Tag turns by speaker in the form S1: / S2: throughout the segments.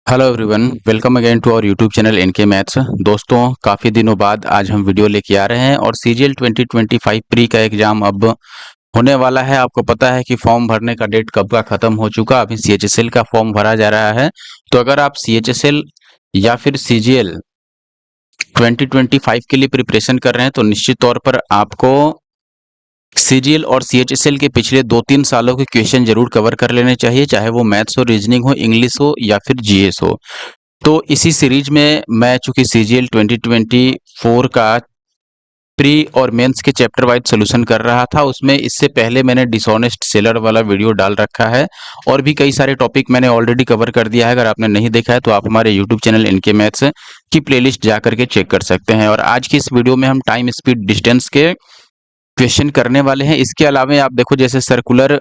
S1: Hello everyone, welcome again to our YouTube channel NK Maths. दोस्तों, काफ़ी दिनों बाद आज हम वीडियो लेके आ रहे हैं और सीजीएल 2025 प्री का एग्ज़ाम अब होने वाला है। आपको पता है कि फॉर्म भरने का डेट कब का ख़त्म हो चुका, अभी सीएचएसएल का फॉर्म भरा जा रहा है। तो अगर आप सीएचएसएल या फिर सीजीएल 2025 के लिए प्रिपरेशन कर रहे हैं तो निश्चित तौर पर आपको सीजीएल और सीएचएसएल के पिछले 2-3 सालों के क्वेश्चन जरूर कवर कर लेने चाहिए, चाहे वो मैथ्स हो, रीजनिंग हो, इंग्लिश हो या फिर जीएस हो। तो इसी सीरीज में मैं चूंकि सीजीएल 2024 का प्री और मेंस के चैप्टर वाइज सोल्यूशन कर रहा था, उसमें इससे पहले मैंने डिसऑनेस्ट सेलर वाला वीडियो डाल रखा है और भी कई सारे टॉपिक मैंने ऑलरेडी कवर कर दिया है। अगर आपने नहीं देखा है तो आप हमारे यूट्यूब चैनल इनके मैथ्स की प्लेलिस्ट जा करके चेक कर सकते हैं। और आज की इस वीडियो में हम टाइम, स्पीड, डिस्टेंस के क्वेश्चन करने वाले हैं। इसके अलावा आप देखो, जैसे सर्कुलर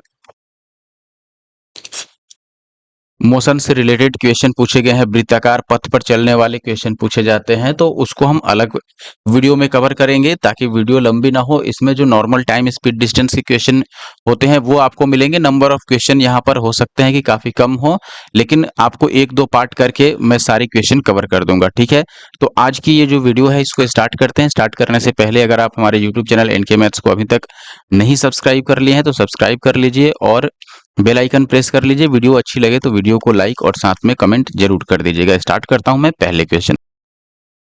S1: मोशन से रिलेटेड क्वेश्चन पूछे गए हैं, वृत्ताकार पथ पर चलने वाले क्वेश्चन पूछे जाते हैं, तो उसको हम अलग वीडियो में कवर करेंगे ताकि वीडियो लंबी ना हो। इसमें जो नॉर्मल टाइम, स्पीड, डिस्टेंस के क्वेश्चन होते हैं वो आपको मिलेंगे। नंबर ऑफ क्वेश्चन यहाँ पर हो सकते हैं कि काफी कम हो, लेकिन आपको 1-2 पार्ट करके मैं सारे क्वेश्चन कवर कर दूंगा, ठीक है। तो आज की ये जो वीडियो है इसको स्टार्ट करते हैं। स्टार्ट करने से पहले अगर आप हमारे यूट्यूब चैनल एनके मैथ्स को अभी तक नहीं सब्सक्राइब कर लिए हैं तो सब्सक्राइब कर लीजिए और बेल आइकन प्रेस कर लीजिए। वीडियो अच्छी लगे तो वीडियो को लाइक और साथ में कमेंट जरूर कर दीजिएगा। स्टार्ट करता हूं मैं पहले क्वेश्चन।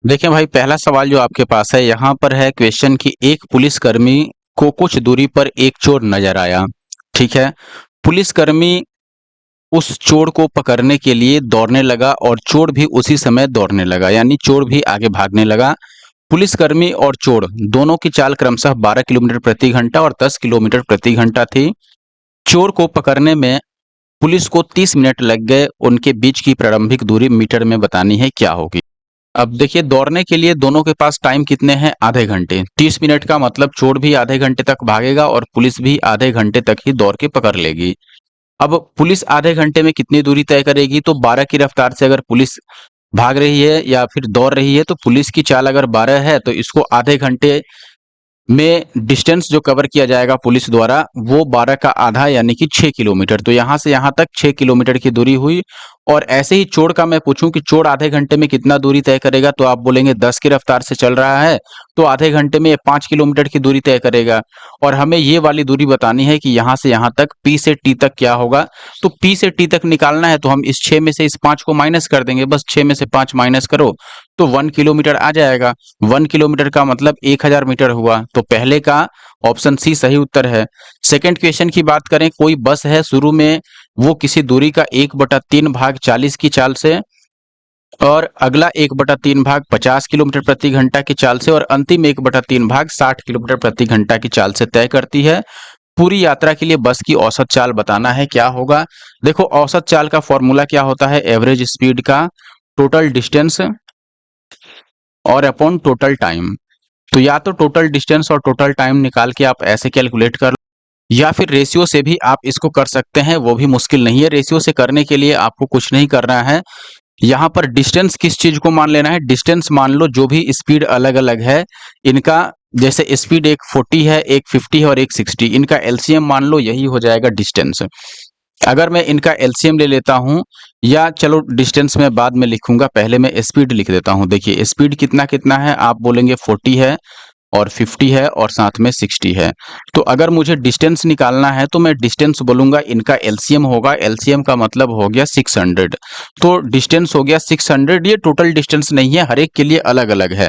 S1: देखिए भाई, पहला सवाल जो आपके पास है यहाँ पर है क्वेश्चन कि एक पुलिसकर्मी को कुछ दूरी पर एक चोर नजर आया, ठीक है। पुलिसकर्मी उस चोर को पकड़ने के लिए दौड़ने लगा और चोर भी उसी समय दौड़ने लगा, यानी चोर भी आगे भागने लगा। पुलिसकर्मी और चोर दोनों की चाल क्रमशः 12 किलोमीटर प्रति घंटा और 10 किलोमीटर प्रति घंटा थी। चोर को पकड़ने में पुलिस को 30 मिनट लग गए। उनके बीच की प्रारंभिक दूरी मीटर में बतानी है, क्या होगी। अब देखिए, दौड़ने के लिए दोनों के पास टाइम कितने हैं, आधे घंटे। 30 मिनट का मतलब चोर भी आधे घंटे तक भागेगा और पुलिस भी आधे घंटे तक ही दौड़ के पकड़ लेगी। अब पुलिस आधे घंटे में कितनी दूरी तय करेगी, तो 12 की रफ्तार से अगर पुलिस भाग रही है या फिर दौड़ रही है तो पुलिस की चाल अगर 12 है तो इसको आधे घंटे में डिस्टेंस जो कवर किया जाएगा पुलिस द्वारा वो 12 का आधा यानी कि 6 किलोमीटर। तो यहां से यहां तक 6 किलोमीटर की दूरी हुई। और ऐसे ही चोर का मैं पूछूं कि चोर आधे घंटे में कितना दूरी तय करेगा, तो आप बोलेंगे 10 की रफ्तार से चल रहा है तो आधे घंटे में 5 किलोमीटर की दूरी तय करेगा। और हमें ये वाली दूरी बतानी है कि यहां से यहां तक पी से टी तक क्या होगा। तो पी से टी तक निकालना है तो हम इस 6 में से इस 5 को माइनस कर देंगे। बस 6 में से 5 माइनस करो तो 1 किलोमीटर आ जाएगा। 1 किलोमीटर का मतलब 1000 मीटर हुआ। तो पहले का ऑप्शन सी सही उत्तर है। सेकंड क्वेश्चन की बात करें, कोई बस है, शुरू में वो किसी दूरी का 1/3 भाग 40 की चाल से और अगला 1/3 भाग 50 किलोमीटर प्रति घंटा की चाल से और अंतिम 1/3 भाग 60 किलोमीटर प्रति घंटा की चाल से तय करती है। पूरी यात्रा के लिए बस की औसत चाल बताना है, क्या होगा। देखो, औसत चाल का फॉर्मूला क्या होता है, एवरेज स्पीड का टोटल डिस्टेंस और अपॉन टोटल टाइम। तो या तो टोटल डिस्टेंस और टोटल टाइम निकाल के आप ऐसे कैलकुलेट कर लो, या फिर रेशियो से भी आप इसको कर सकते हैं, वो भी मुश्किल नहीं है। रेशियो से करने के लिए आपको कुछ नहीं करना है। यहाँ पर डिस्टेंस किस चीज को मान लेना है, डिस्टेंस मान लो जो भी स्पीड अलग अलग है इनका, जैसे स्पीड एक 40 है, एक 50 है और एक 60, इनका एलसीएम मान लो, यही हो जाएगा डिस्टेंस। अगर मैं इनका एलसीएम ले लेता हूं, या चलो डिस्टेंस में बाद में लिखूंगा, पहले मैं स्पीड लिख देता हूं। देखिए स्पीड कितना कितना है, आप बोलेंगे 40 है और 50 है और साथ में 60 है। तो अगर मुझे डिस्टेंस निकालना है तो मैं डिस्टेंस बोलूंगा, इनका एलसीएम होगा, एलसीएम का मतलब हो गया 600। तो डिस्टेंस हो गया 600। ये टोटल डिस्टेंस नहीं है, हर एक के लिए अलग अलग है,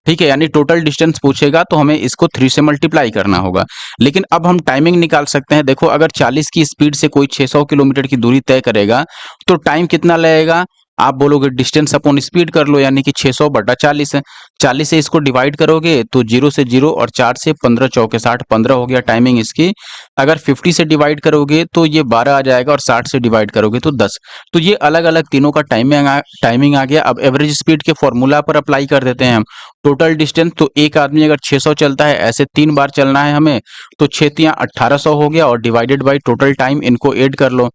S1: ठीक है। यानी टोटल डिस्टेंस पूछेगा तो हमें इसको 3 से मल्टीप्लाई करना होगा। लेकिन अब हम टाइमिंग निकाल सकते हैं। देखो, अगर 40 की स्पीड से कोई 600 किलोमीटर की दूरी तय करेगा तो टाइम कितना लगेगा, आप बोलोगे डिस्टेंस अपॉन स्पीड कर लो, यानी कि 600/40 है। 40 से इसको डिवाइड करोगे तो 0 से 0 और 4 से 15 चौके 60, 15 हो गया टाइमिंग इसकी। अगर 50 से डिवाइड करोगे तो ये 12 आ जाएगा और 60 से डिवाइड करोगे तो 10। तो ये अलग अलग तीनों का टाइमिंग आ गया। अब एवरेज स्पीड के फॉर्मूला पर अप्लाई कर देते हैं हम। टोटल डिस्टेंस, तो एक आदमी अगर 600 चलता है, ऐसे 3 बार चलना है हमें, तो 6 × 1800 हो गया और डिवाइडेड बाई टोटल टाइम, इनको ऐड कर लो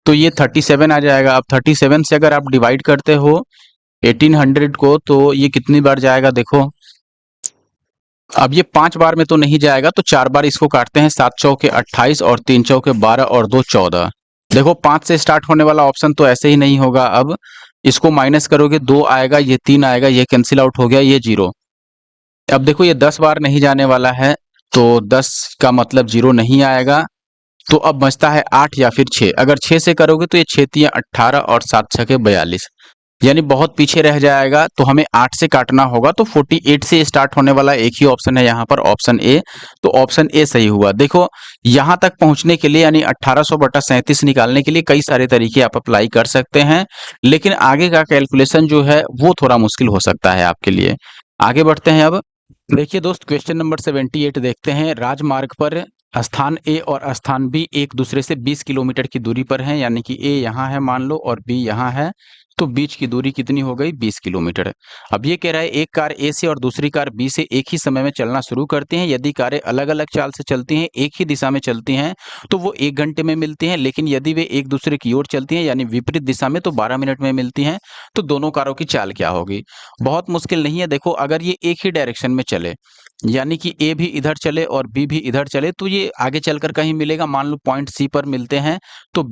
S1: तो ये 37 आ जाएगा। अब 37 से अगर आप डिवाइड करते हो 1800 को तो ये कितनी बार जाएगा, देखो। अब ये 5 बार में तो नहीं जाएगा, तो 4 बार इसको काटते हैं। 7 चौके 28 और 3 चौके 12 और 2 14। देखो, 5 से स्टार्ट होने वाला ऑप्शन तो ऐसे ही नहीं होगा। अब इसको माइनस करोगे 2 आएगा, ये 3 आएगा, ये कैंसिल आउट हो गया, ये 0। अब देखो ये 10 बार नहीं जाने वाला है, तो 10 का मतलब 0 नहीं आएगा। तो अब बचता है 8 या फिर 6। अगर 6 से करोगे तो ये 6 तियां 18 और 7 छके 42, यानी बहुत पीछे रह जाएगा। तो हमें 8 से काटना होगा। तो 48 से स्टार्ट होने वाला एक ही ऑप्शन है यहाँ पर, ऑप्शन ए। तो ऑप्शन ए सही हुआ। देखो यहाँ तक पहुँचने के लिए यानी 1800/37 निकालने के लिए कई सारे तरीके आप अप्लाई कर सकते हैं, लेकिन आगे का कैलकुलेशन जो है वो थोड़ा मुश्किल हो सकता है आपके लिए। आगे बढ़ते हैं अब। देखिए दोस्त, क्वेश्चन नंबर 78 देखते हैं। राजमार्ग पर स्थान ए और स्थान बी एक दूसरे से 20 किलोमीटर की दूरी पर हैं, यानी कि ए यहाँ है मान लो और बी यहाँ है। तो बीच की दूरी कितनी हो गई? 20 किलोमीटर। अब ये कह रहा है एक कार ए से और दूसरी कार बी से एक ही समय में चलना शुरू करती हैं। यदि कारें अलग अलग चाल से चलती हैं, एक ही दिशा में चलती हैं, तो वो 1 घंटे में मिलती हैं। लेकिन यदि वे एक दूसरे की ओर चलती हैं यानी विपरीत दिशा में, तो 12 मिनट में मिलती हैं। तो दोनों कारों की चाल क्या होगी? बहुत मुश्किल नहीं है। देखो अगर ये एक ही डायरेक्शन में चले, यानी कि ए भी इधर चले और बी भी इधर चले, तो ये आगे चलकर कहीं मिलेगा। मान लो पॉइंट सी पर मिलते हैं, तो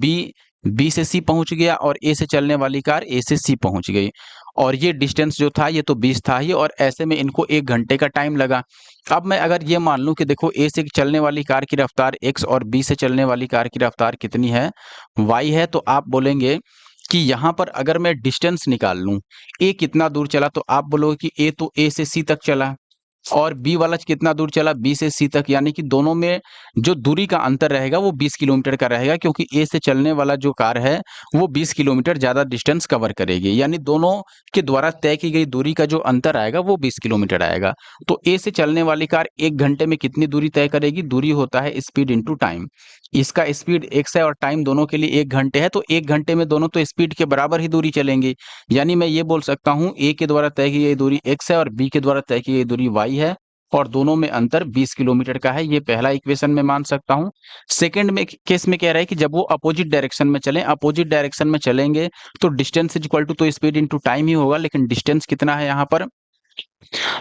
S1: बी से सी पहुंच गया और ए से चलने वाली कार ए से सी पहुंच गई। और ये डिस्टेंस जो था ये तो 20 था ही, और ऐसे में इनको 1 घंटे का टाइम लगा। अब मैं अगर ये मान लूं कि देखो ए से चलने वाली कार की रफ्तार x और बी से चलने वाली कार की रफ्तार कितनी है? y है। तो आप बोलेंगे कि यहाँ पर अगर मैं डिस्टेंस निकाल लूं, ए कितना दूर चला, तो आप बोलोगे कि ए तो ए से सी तक चला और बी वाला कितना दूर चला? बी से सी तक। यानी कि दोनों में जो दूरी का अंतर रहेगा वो 20 किलोमीटर का रहेगा, क्योंकि ए से चलने वाला जो कार है वो 20 किलोमीटर ज़्यादा डिस्टेंस कवर करेगी। यानी दोनों के द्वारा तय की गई दूरी का जो अंतर आएगा वो 20 किलोमीटर आएगा। तो ए से चलने वाली कार 1 घंटे में कितनी दूरी तय करेगी? दूरी होता है स्पीड इंटू टाइम। इसका स्पीड x है और टाइम दोनों के लिए 1 घंटे है, तो 1 घंटे में दोनों तो स्पीड के बराबर ही दूरी चलेंगे। यानी मैं ये बोल सकता हूँ ए के द्वारा तय की गई दूरी x है और बी के द्वारा तय की गई दूरी y है, और दोनों में अंतर 20 किलोमीटर का है। ये पहला इक्वेशन में मान सकता हूँ। सेकंड में केस में कह रहा है कि जब वो अपोजिट डायरेक्शन में चलें, अपोजिट डायरेक्शन में चलेंगे तो डिस्टेंस इज इक्वल टू तो स्पीड इंटू टाइम ही होगा, लेकिन डिस्टेंस कितना है यहाँ पर?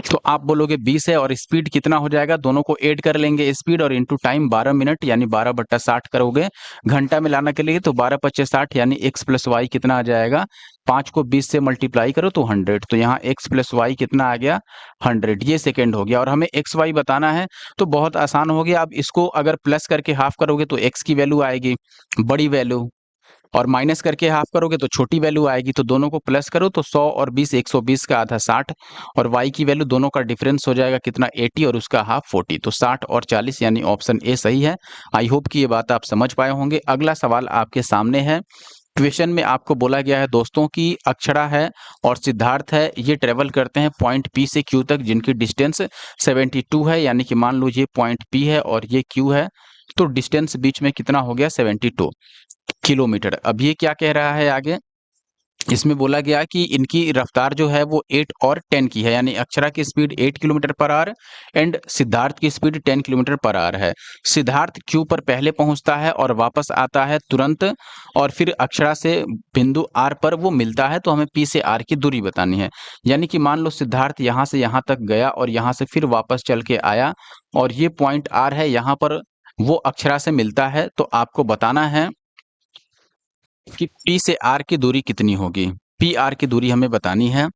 S1: तो आप बोलोगे 20 है और स्पीड कितना हो जाएगा? दोनों को ऐड कर लेंगे, स्पीड और इनटू टाइम 12 मिनट, यानी 12/60 करोगे घंटा में लाने के लिए, तो 12×5 = 60, यानी x प्लस वाई कितना आ जाएगा? 5 को 20 से मल्टीप्लाई करो तो 100। तो यहाँ x प्लस वाई कितना आ गया? 100। ये सेकेंड हो गया। और हमें एक्स वाई बताना है तो बहुत आसान हो गया। अब इसको अगर प्लस करके हाफ करोगे तो x की वैल्यू आएगी, बड़ी वैल्यू, और माइनस करके हाफ करोगे तो छोटी वैल्यू आएगी। तो दोनों को प्लस करो तो 100 और 20, 120 का आधा 60, और y की वैल्यू दोनों का डिफरेंस हो जाएगा कितना? 80 और उसका हाफ 40। तो 60 और 40, यानी ऑप्शन ए सही है। आई होप कि ये बात आप समझ पाए होंगे। अगला सवाल आपके सामने है। क्वेश्चन में आपको बोला गया है दोस्तों कि अक्षरा है और सिद्धार्थ है, ये ट्रेवल करते हैं पॉइंट पी से क्यू तक, जिनकी डिस्टेंस 72 है। यानी कि मान लो ये पॉइंट पी है और ये क्यू है, तो डिस्टेंस बीच में कितना हो गया? 72 किलोमीटर। अब ये क्या कह रहा है आगे? इसमें बोला गया कि इनकी रफ्तार जो है वो 8 और 10 की है, यानी अक्षरा की speed 8 kilometre per hour and Siddharth की स्पीड 10 किलोमीटर पर आवर है। सिद्धार्थ क्यू पर पहले पहुंचता है और वापस आता है तुरंत, और फिर अक्षरा से बिंदु आर पर वो मिलता है। तो हमें पी से आर की दूरी बतानी है। यानी कि मान लो सिद्धार्थ यहाँ से यहाँ तक गया और यहाँ से फिर वापस चल के आया, और ये पॉइंट आर है, यहाँ पर वो अक्षरा से मिलता है। तो आपको बताना है कि पी से आर की दूरी कितनी होगी। पी आर की दूरी हमें बतानी है।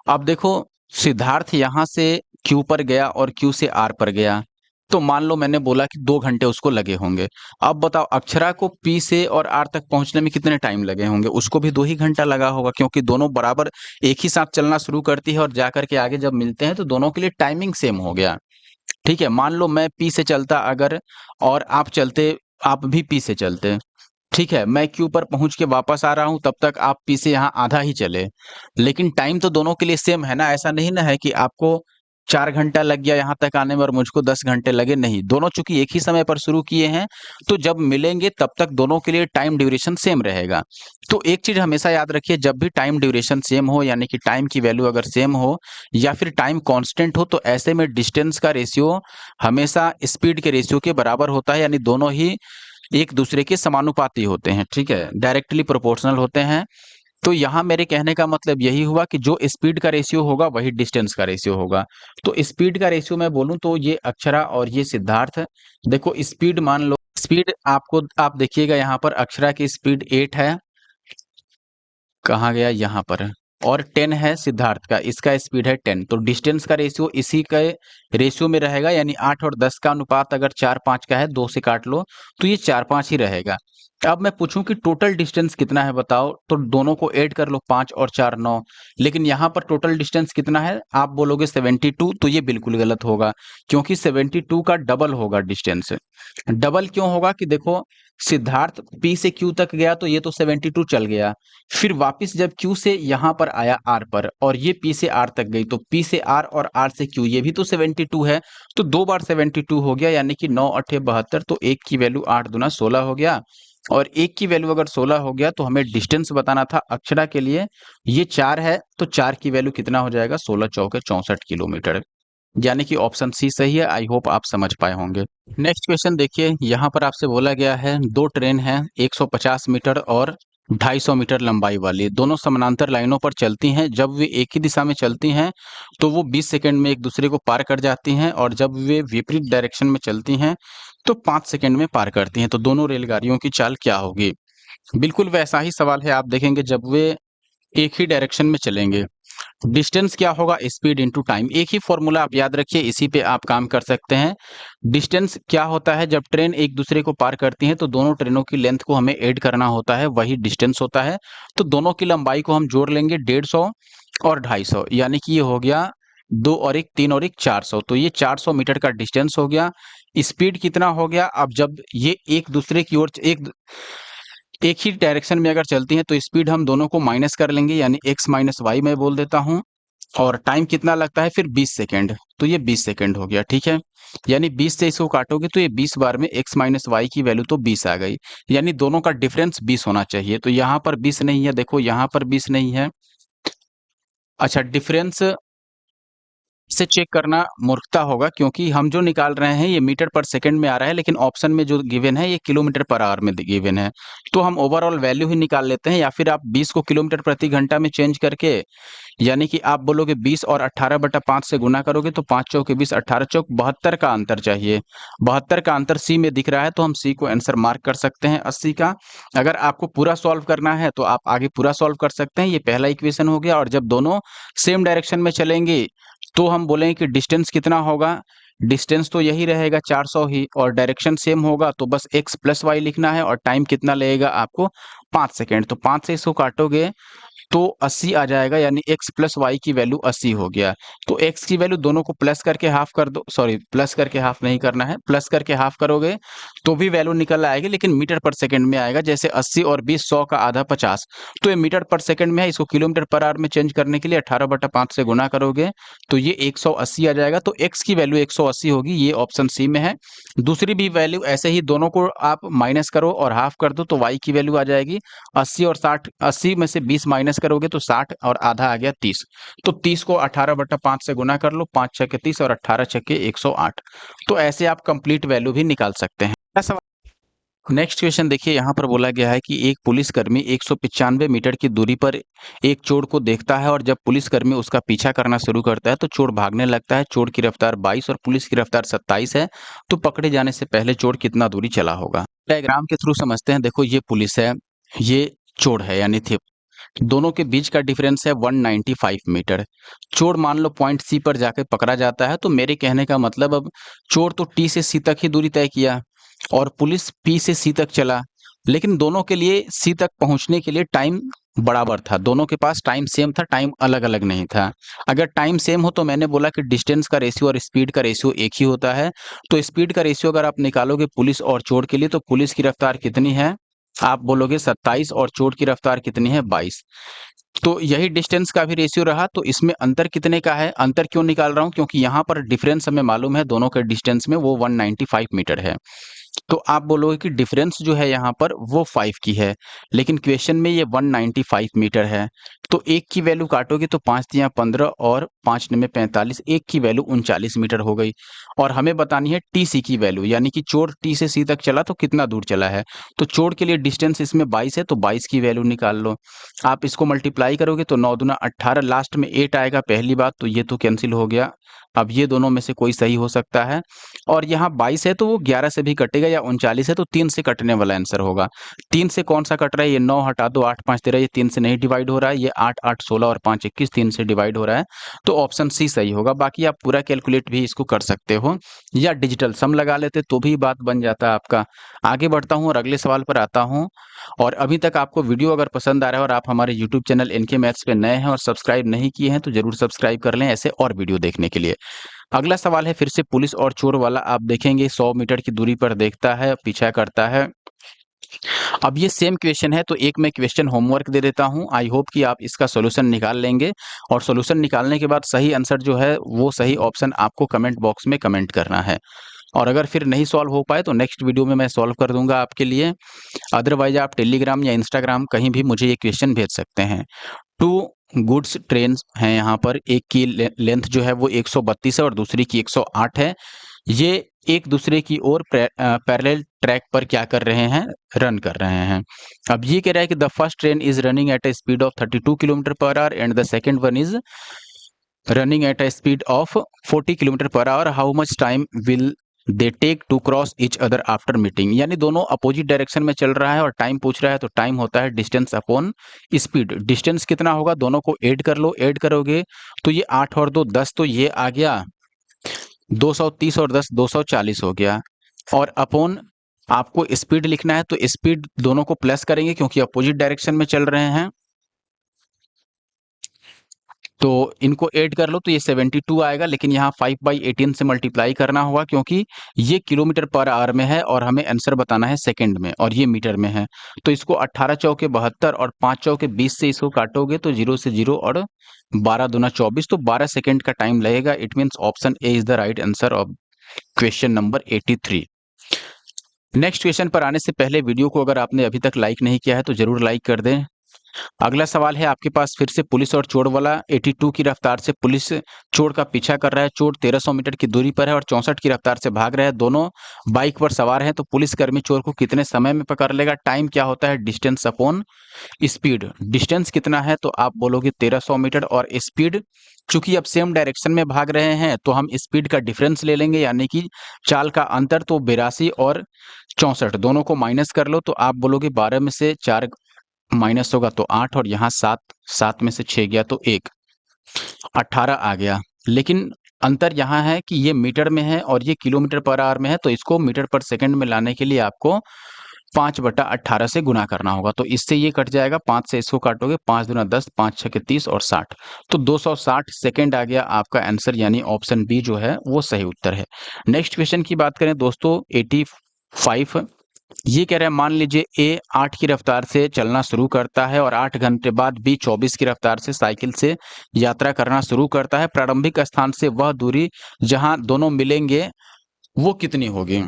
S1: अब देखो सिद्धार्थ यहाँ से क्यू पर गया और क्यू से आर पर गया, तो मान लो मैंने बोला कि 2 घंटे उसको लगे होंगे। अब बताओ अक्षरा को पी से और आर तक पहुंचने में कितने टाइम लगे होंगे? उसको भी 2 ही घंटा लगा होगा, क्योंकि दोनों बराबर एक ही साथ चलना शुरू करती है और जाकर के आगे जब मिलते हैं तो दोनों के लिए टाइमिंग सेम हो गया। ठीक है, मान लो मैं पी से चलता अगर, और आप भी पी से चलते, ठीक है, मैं क्यू पर पहुंच के वापस आ रहा हूं, तब तक आप पी से यहाँ आधा ही चले, लेकिन टाइम तो दोनों के लिए सेम है ना। ऐसा नहीं ना है कि आपको 4 घंटा लग गया यहाँ तक आने में और मुझको 10 घंटे लगे, नहीं। दोनों चूंकि एक ही समय पर शुरू किए हैं, तो जब मिलेंगे तब तक दोनों के लिए टाइम ड्यूरेशन सेम रहेगा। तो एक चीज हमेशा याद रखिए, जब भी टाइम ड्यूरेशन सेम हो, यानी कि टाइम की वैल्यू अगर सेम हो या फिर टाइम कांस्टेंट हो, तो ऐसे में डिस्टेंस का रेशियो हमेशा स्पीड के रेशियो के बराबर होता है। यानी दोनों ही एक दूसरे के समानुपाती होते हैं, ठीक है, डायरेक्टली प्रोपोर्शनल होते हैं। तो यहाँ मेरे कहने का मतलब यही हुआ कि जो स्पीड का रेशियो होगा वही डिस्टेंस का रेशियो होगा। तो स्पीड का रेशियो मैं बोलूँ तो ये अक्षरा और ये सिद्धार्थ है। देखो स्पीड मान लो, स्पीड आप देखिएगा यहाँ पर अक्षरा की स्पीड 8 है कहाँ गया, यहाँ पर। और 10 है सिद्धार्थ का, इसका स्पीड है 10, तो डिस्टेंस का रेशियो इसी के रेशियो में रहेगा, यानी 8 और 10 का अनुपात अगर 4-5 का है, 2 से काट लो तो ये 4-5 ही रहेगा। अब मैं पूछूं कि टोटल डिस्टेंस कितना है बताओ, तो दोनों को ऐड कर लो, 5 और 4 9, लेकिन यहाँ पर टोटल डिस्टेंस कितना है, आप बोलोगे 72, तो ये बिल्कुल गलत होगा, क्योंकि 72 का डबल होगा डिस्टेंस। डबल क्यों होगा कि देखो, सिद्धार्थ P से Q तक गया तो ये तो 72 चल गया, फिर वापस जब Q से यहाँ पर आया R पर, और ये P से R तक गई, तो P से R और R से Q ये भी तो 72 है, तो 2 बार 72 हो गया, यानी कि 9 8 72, तो 1 की वैल्यू 8 दूना 16 हो गया, और 1 की वैल्यू अगर 16 हो गया तो हमें डिस्टेंस बताना था अक्षरा के लिए, ये 4 है, तो 4 की वैल्यू कितना हो जाएगा, 16 चौके 64 किलोमीटर, यानी कि ऑप्शन सी सही है। आई होप आप समझ पाए होंगे। नेक्स्ट क्वेश्चन देखिए, यहाँ पर आपसे बोला गया है दो ट्रेन हैं 150 मीटर और 250 मीटर लंबाई वाली, दोनों समानांतर लाइनों पर चलती हैं, जब वे एक ही दिशा में चलती हैं तो वो 20 सेकंड में एक दूसरे को पार कर जाती हैं, और जब वे विपरीत डायरेक्शन में चलती हैं तो 5 सेकंड में पार करती हैं, तो दोनों रेलगाड़ियों की चाल क्या होगी। बिल्कुल वैसा ही सवाल है, आप देखेंगे जब वे एक ही डायरेक्शन में चलेंगे, डिस्टेंस क्या होगा, स्पीड इनटू टाइम, एक ही फॉर्मूला आप याद रखिए, इसी पे आप काम कर सकते हैं। डिस्टेंस क्या होता है, जब ट्रेन एक दूसरे को पार करती है तो दोनों ट्रेनों की लेंथ को हमें ऐड करना होता है, वही डिस्टेंस होता है, तो दोनों की लंबाई को हम जोड़ लेंगे 150 और 250, यानी कि ये हो गया 2 और 1 3 और 1 400, तो ये 400 मीटर का डिस्टेंस हो गया। स्पीड कितना हो गया, अब जब ये एक दूसरे की ओर एक ही डायरेक्शन में अगर चलती हैं तो स्पीड हम दोनों को माइनस कर लेंगे, यानी x माइनस वाई मैं बोल देता हूँ, और टाइम कितना लगता है फिर 20 सेकेंड, तो ये 20 सेकेंड हो गया, ठीक है। यानी 20 से इसको काटोगे तो ये 20 बार में x माइनस वाई की वैल्यू तो 20 आ गई, यानी दोनों का डिफरेंस 20 होना चाहिए, तो यहाँ पर 20 नहीं है, देखो यहाँ पर 20 नहीं है। अच्छा, डिफरेंस से चेक करना मूर्खता होगा, क्योंकि हम जो निकाल रहे हैं ये मीटर पर सेकंड में आ रहा है, लेकिन ऑप्शन में जो गिवन है ये किलोमीटर पर आवर में गिवन है, तो हम ओवरऑल वैल्यू ही निकाल लेते हैं, या फिर आप 20 को किलोमीटर प्रति घंटा में चेंज करके, यानी कि आप बोलोगे 20 और 18/5 से गुना करोगे तो 5 चौके 20, 18 चौक 72 का अंतर चाहिए, 72 का अंतर सी में दिख रहा है, तो हम सी को आंसर मार्क कर सकते हैं 80 का। अगर आपको पूरा सॉल्व करना है तो आप आगे पूरा सॉल्व कर सकते हैं, ये पहला इक्वेशन हो गया, और जब दोनों सेम डायरेक्शन में चलेंगे तो हम बोलेंगे कि डिस्टेंस कितना होगा, डिस्टेंस तो यही रहेगा 400 ही, और डायरेक्शन सेम होगा तो बस x प्लस वाई लिखना है, और टाइम कितना लगेगा आपको 5 सेकेंड, तो 5 से इसको काटोगे तो 80 आ जाएगा, यानी x प्लस वाई की वैल्यू 80 हो गया। तो x की वैल्यू दोनों को प्लस करके हाफ कर दो, सॉरी प्लस करके हाफ नहीं करना है, प्लस करके हाफ करोगे तो भी वैल्यू निकल आएगी, लेकिन मीटर पर सेकंड में आएगा, जैसे 80 और 20 100 का आधा 50, तो ये मीटर पर सेकंड में है, इसको किलोमीटर पर आवर में चेंज करने के लिए 18/5 से गुना करोगे तो ये 180 आ जाएगा, तो x की वैल्यू 180 होगी, ये ऑप्शन सी में है। दूसरी भी वैल्यू ऐसे ही दोनों को आप माइनस करो और हाफ कर दो तो y की वैल्यू आ जाएगी 80 और 60, 80 में से 20 माइनस करोगे तो 60, और आधा आ गया 30, तो 30 को 18/5 से गुना कर लो, 5 छक्के 30 और 18 छक्के 108, तो ऐसे आप कंप्लीट वैल्यू भी निकाल सकते हैं। नेक्स्ट क्वेश्चन देखिए, यहाँ पर बोला गया है कि एक पुलिसकर्मी 195 मीटर की दूरी पर एक चोर को देखता है, और जब पुलिसकर्मी उसका पीछा करना शुरू करता है तो चोर भागने लगता है, चोर की रफ्तार 22 और पुलिस की रफ्तार 27 है, तो पकड़े जाने से पहले चोर कितना दूरी चला होगा। डायग्राम के थ्रू समझते हैं, देखो ये पुलिस है, ये चोर है, यानी थे दोनों के बीच का डिफरेंस है 195 मीटर। चोर मान लो पॉइंट सी पर जाकर पकड़ा जाता है, तो मेरे कहने का मतलब, अब चोर तो टी से सी तक ही दूरी तय किया और पुलिस पी से सी तक चला, लेकिन दोनों के लिए सी तक पहुंचने के लिए टाइम बराबर था, दोनों के पास टाइम सेम था, टाइम अलग अलग नहीं था। अगर टाइम सेम हो तो मैंने बोला कि डिस्टेंस का रेशियो और स्पीड का रेशियो एक ही होता है, तो स्पीड का रेशियो अगर आप निकालोगे पुलिस और चोर के लिए, तो पुलिस की रफ्तार कितनी है, आप बोलोगे 27, और चोर की रफ्तार कितनी है 22, तो यही डिस्टेंस का भी रेशियो रहा, तो इसमें अंतर कितने का है, अंतर क्यों निकाल रहा हूं, क्योंकि यहाँ पर डिफरेंस हमें मालूम है दोनों के डिस्टेंस में, वो 195 मीटर है, तो आप बोलोगे कि डिफरेंस जो है यहाँ पर वो 5 की है, लेकिन क्वेश्चन में ये 195 मीटर है, तो 1 की वैल्यू काटोगे तो 5 तियां 15 और 5 9 45, 1 की वैल्यू 39 मीटर हो गई। और हमें बतानी है टीसी की वैल्यू, यानी कि चोर टी से सी तक चला तो कितना दूर चला है। तो चोर के लिए डिस्टेंस इसमें 22 है, तो 22 की वैल्यू निकाल लो। आप इसको मल्टीप्लाई करोगे तो 9 दूना 18, लास्ट में 8 आएगा पहली बात, तो ये तो कैंसिल हो गया। अब ये दोनों में से कोई सही हो सकता है। और यहाँ 22 है तो वो 11 से भी कटेगा, या 39 है तो 3 से कटने वाला आंसर होगा। 3 से कौन सा कट रहा है, ये 9 हटा दो, 8 5 13, ये 3 से नहीं डिवाइड हो रहा है, ये 8 8 16 और 5 21, 3 से डिवाइड हो रहा है। तो ऑप्शन सी सही होगा। बाकी आप पूरा कैलकुलेट भी इसको कर सकते हो, या डिजिटल सम लगा लेते तो भी बात बन जाता है आपका। आगे बढ़ता हूँ और अगले सवाल पर आता हूँ। और अभी तक आपको वीडियो अगर पसंद आ रहा है और आप हमारे यूट्यूब चैनल इनके मैथ्स पे नए हैं और सब्सक्राइब नहीं किए हैं, तो जरूर सब्सक्राइब कर लें ऐसे और वीडियो देखने के लिए। अगला सवाल है फिर से पुलिस और चोर वाला। आप देखेंगे 100 मीटर की दूरी पर देखता है, पीछा करता है। अब ये सेम क्वेश्चन है, तो एक मैं क्वेश्चन होमवर्क दे देता हूं। आई होप कि आप इसका सॉल्यूशन निकाल लेंगे, और सॉल्यूशन निकालने के बाद सही आंसर जो है वो सही ऑप्शन आपको कमेंट बॉक्स में कमेंट करना है। और अगर फिर नहीं सॉल्व हो पाए तो नेक्स्ट वीडियो में मैं सॉल्व कर दूंगा आपके लिए। अदरवाइज आप टेलीग्राम या इंस्टाग्राम कहीं भी मुझे ये क्वेश्चन भेज सकते हैं। टू गुड्स ट्रेन हैं यहाँ पर, एक की लेंथ जो है वो 132 है और दूसरी की 108 है। ये एक दूसरे की ओर पैरेलल ट्रैक पर क्या कर रहे हैं, रन कर रहे हैं। अब ये कह रहा है कि the first train is running at a speed of 32 kilometre per hour and the second one is running at a speed of 40 kilometre per hour, how much time will they take to cross each other after meeting. यानी दोनों opposite direction में चल रहा है और time पूछ रहा है, तो टाइम होता है डिस्टेंस अपॉन स्पीड। डिस्टेंस कितना होगा, दोनों को ऐड कर लो, ऐड करोगे तो ये 8 और 2 10, तो ये आ गया 230 और 10 240 हो गया। और अपॉन आपको स्पीड लिखना है, तो स्पीड दोनों को प्लस करेंगे क्योंकि अपोजिट डायरेक्शन में चल रहे हैं, तो इनको ऐड कर लो तो ये 72 आएगा। लेकिन यहाँ 5/18 से मल्टीप्लाई करना होगा क्योंकि ये किलोमीटर पर आवर में है और हमें आंसर बताना है सेकंड में, और ये मीटर में है। तो इसको 18 चौके 72 और 5 चौके 20 से इसको काटोगे तो 0 से 0 और 12 दूना 24, तो 12 सेकंड का टाइम लगेगा। It means option A is the right answer of question number 83। Next question पर आने से पहले वीडियो को अगर आपने अभी तक लाइक नहीं किया है तो जरूर लाइक कर दें। अगला सवाल है आपके पास फिर से पुलिस और चोर वाला। 82 की रफ्तार से पुलिस चोर का पीछा कर रहा है। चोर 1300 मीटर की दूरी पर है और 64 की रफ्तार से भाग रहा है। दोनों बाइक पर सवार हैं, तो पुलिसकर्मी चोर को कितने समय में पकड़ लेगा। टाइम क्या होता है, डिस्टेंस अपॉन स्पीड। डिस्टेंस कितना है, तो आप बोलोगे 1300 मीटर, और स्पीड चूंकि अब सेम डायरेक्शन में भाग रहे हैं तो हम स्पीड का डिफरेंस ले लेंगे, यानी कि चाल का अंतर। तो 82 और 64 दोनों को माइनस कर लो, तो आप बोलोगे 12 में से 4 माइनस होगा तो 8, और यहाँ 7, 7 में से 6 गया तो 1, 18 आ गया। लेकिन अंतर यहाँ है कि ये मीटर में है और ये किलोमीटर पर आवर में है, तो इसको मीटर पर सेकंड में लाने के लिए आपको 5/18 से गुना करना होगा। तो इससे ये कट जाएगा, 5 से इसको काटोगे, 5 दूना 10, 5 छके 30 और 60, तो 260 सेकंड आ गया आपका आंसर, यानी ऑप्शन बी जो है वो सही उत्तर है। नेक्स्ट क्वेश्चन की बात करें दोस्तों, 85। ये कह रहा है मान लीजिए ए 8 की रफ्तार से चलना शुरू करता है और 8 घंटे बाद बी 24 की रफ्तार से साइकिल से यात्रा करना शुरू करता है। प्रारंभिक स्थान से वह दूरी जहां दोनों मिलेंगे वो कितनी होगी।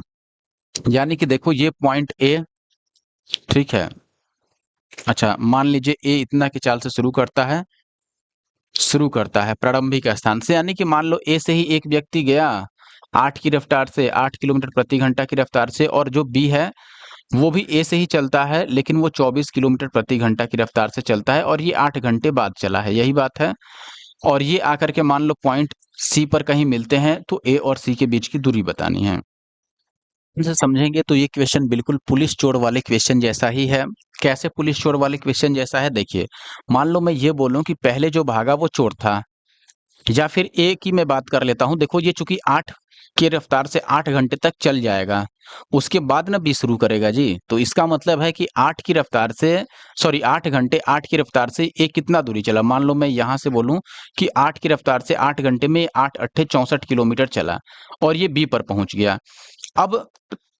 S1: यानी कि देखो ये पॉइंट ए, ठीक है। अच्छा मान लीजिए ए इतना की चाल से शुरू करता है प्रारंभिक स्थान से, यानी कि मान लो ए से ही एक व्यक्ति गया 8 की रफ्तार से, 8 किलोमीटर प्रति घंटा की रफ्तार से, और जो बी है वो भी ए से ही चलता है लेकिन वो 24 किलोमीटर प्रति घंटा की रफ्तार से चलता है, और ये 8 घंटे बाद चला है, यही बात है। और ये आकर के मान लो पॉइंट सी पर कहीं मिलते हैं, तो ए और सी के बीच की दूरी बतानी है। इसे समझेंगे तो ये क्वेश्चन बिल्कुल पुलिस चोर वाले क्वेश्चन जैसा ही है। कैसे पुलिस चोर वाले क्वेश्चन जैसा है, देखिए मान लो मैं ये बोलूं कि पहले जो भागा वो चोर था, या फिर ए की मैं बात कर लेता हूं। देखो ये चूंकि 8 की रफ्तार से 8 घंटे तक चल जाएगा, उसके बाद ना बी शुरू करेगा जी, तो इसका मतलब है कि 8 की रफ्तार से, सॉरी 8 घंटे 8 की रफ्तार से ए कितना दूरी चला। मान लो मैं यहां से बोलूं कि 8 की रफ्तार से 8 घंटे में 8 अट्ठे 64 किलोमीटर चला और ये बी पर पहुंच गया। अब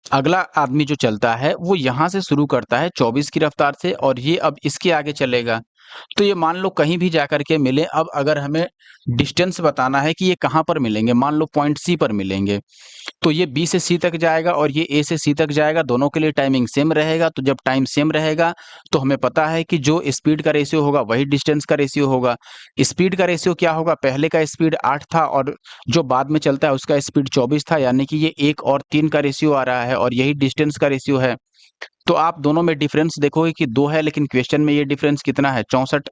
S1: अगला आदमी जो चलता है वो यहां से शुरू करता है 24 की रफ्तार से, और ये अब इसके आगे चलेगा, तो ये मान लो कहीं भी जाकर के मिले। अब अगर हमें डिस्टेंस बताना है कि ये कहाँ पर मिलेंगे, मान लो पॉइंट सी पर मिलेंगे, तो ये बी से सी तक जाएगा और ये ए से सी तक जाएगा, दोनों के लिए टाइमिंग सेम रहेगा। तो जब टाइम सेम रहेगा तो हमें पता है कि जो स्पीड का रेशियो होगा वही डिस्टेंस का रेशियो होगा। स्पीड का रेशियो क्या होगा, पहले का स्पीड 8 था और जो बाद में चलता है उसका स्पीड 24 था, यानी कि ये 1 और 3 का रेशियो आ रहा है और यही डिस्टेंस का रेशियो है। तो आप दोनों में डिफरेंस देखोगे कि 2 है, लेकिन क्वेश्चन में ये डिफरेंस कितना है, 64।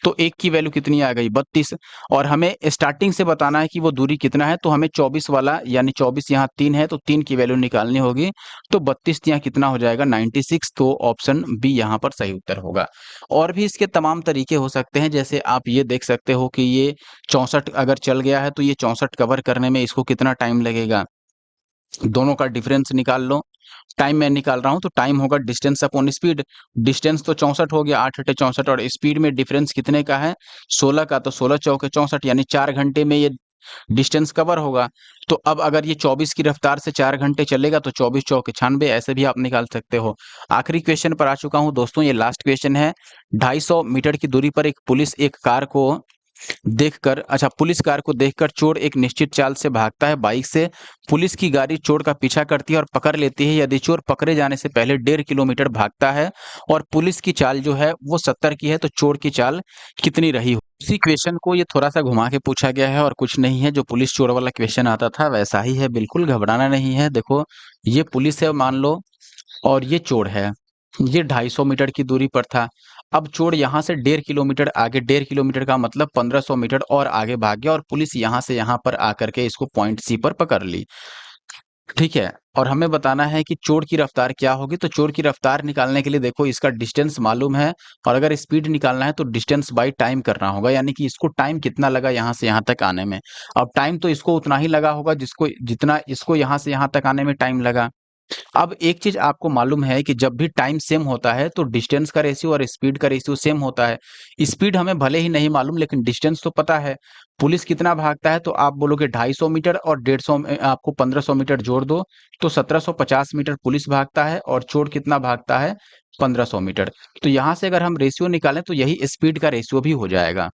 S1: तो 1 की वैल्यू कितनी आ गई, 32। और हमें स्टार्टिंग से बताना है कि वो दूरी कितना है, तो हमें 24 वाला यानी 24 यहाँ 3 है तो 3 की वैल्यू निकालनी होगी। तो 32 यहाँ कितना हो जाएगा, 96। तो ऑप्शन बी यहाँ पर सही उत्तर होगा। और भी इसके तमाम तरीके हो सकते हैं, जैसे आप ये देख सकते हो कि ये 64 अगर चल गया है तो ये 64 कवर करने में इसको कितना टाइम लगेगा, दोनों का डिफरेंस निकाल लो। टाइम मैं निकाल रहा हूँ तो टाइम होगा डिस्टेंस अपॉन स्पीड। डिस्टेंस तो 64 हो गया, 8 × 64, और स्पीड में डिफरेंस कितने का है, 16 का। तो 16 चौके 64 यानी 4 घंटे में ये डिस्टेंस कवर होगा। तो अब अगर ये 24 की रफ्तार से 4 घंटे चलेगा तो 24 चौके 96, ऐसे भी आप निकाल सकते हो। आखिरी क्वेश्चन पर आ चुका हूँ दोस्तों, ये लास्ट क्वेश्चन है। 250 मीटर की दूरी पर एक पुलिस एक कार को देखकर पुलिस कार को देखकर चोर एक निश्चित चाल से भागता है बाइक से। पुलिस की गाड़ी चोर का पीछा करती है और पकड़ लेती है। यदि चोर पकड़े जाने से पहले 1.5 किलोमीटर भागता है और पुलिस की चाल जो है वो 70 की है, तो चोर की चाल कितनी रही हो। इसी क्वेश्चन को ये थोड़ा सा घुमा के पूछा गया है और कुछ नहीं है, जो पुलिस चोर वाला क्वेश्चन आता था वैसा ही है, बिल्कुल घबराना नहीं है। देखो ये पुलिस है मान लो और ये चोर है, ये 250 मीटर की दूरी पर था। अब चोर यहाँ से 1.5 किलोमीटर आगे, 1.5 किलोमीटर का मतलब 1500 मीटर और आगे भाग गया और पुलिस यहाँ से यहाँ पर आकर के इसको पॉइंट सी पर पकड़ ली। ठीक है, और हमें बताना है कि चोर की रफ्तार क्या होगी। तो चोर की रफ्तार निकालने के लिए देखो इसका डिस्टेंस मालूम है, और अगर स्पीड निकालना है तो डिस्टेंस बाई टाइम करना होगा, यानी कि इसको टाइम कितना लगा यहाँ से यहाँ तक आने में। अब टाइम तो इसको उतना ही लगा होगा जिसको जितना इसको यहाँ से यहाँ तक आने में टाइम लगा। अब एक चीज आपको मालूम है कि जब भी टाइम सेम होता है तो डिस्टेंस का रेशियो और स्पीड का रेशियो सेम होता है। स्पीड हमें भले ही नहीं मालूम लेकिन डिस्टेंस तो पता है। पुलिस कितना भागता है, तो आप बोलोगे 250 मीटर और 150 में आपको 1500 मीटर जोड़ दो तो 1750 मीटर पुलिस भागता है और चोर कितना भागता है, 1500 मीटर। तो यहाँ से अगर हम रेशियो निकालें तो यही स्पीड का रेशियो भी हो जाएगा।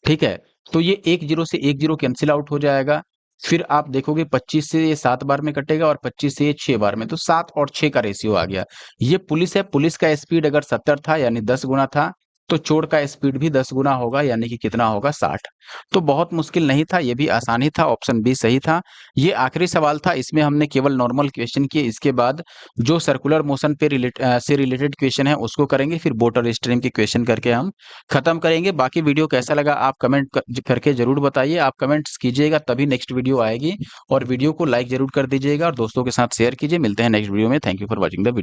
S1: ठीक है, तो ये 1 जीरो से 1 जीरो कैंसिल आउट हो जाएगा। फिर आप देखोगे 25 से ये 7 बार में कटेगा और 25 से ये 6 बार में, तो 7 और 6 का रेशियो आ गया। ये पुलिस है, पुलिस का स्पीड अगर 70 था यानी 10 गुना था, तो चोर का स्पीड भी 10 गुना होगा यानी कि कितना होगा, 60। तो बहुत मुश्किल नहीं था, ये भी आसान ही था, ऑप्शन बी सही था। ये आखिरी सवाल था, इसमें हमने केवल नॉर्मल क्वेश्चन किए। इसके बाद जो सर्कुलर मोशन पे रिलेटेड क्वेश्चन है उसको करेंगे, फिर बोट और स्ट्रीम के क्वेश्चन करके हम खत्म करेंगे। बाकी वीडियो कैसा लगा आप कमेंट करके जरूर बताइए। आप कमेंट्स कीजिएगा तभी नेक्स्ट वीडियो आएगी, और वीडियो को लाइक जरूर कर दीजिएगा और दोस्तों के साथ शेयर कीजिए। मिलते हैं नेक्स्ट वीडियो में। Thank you for watching the video.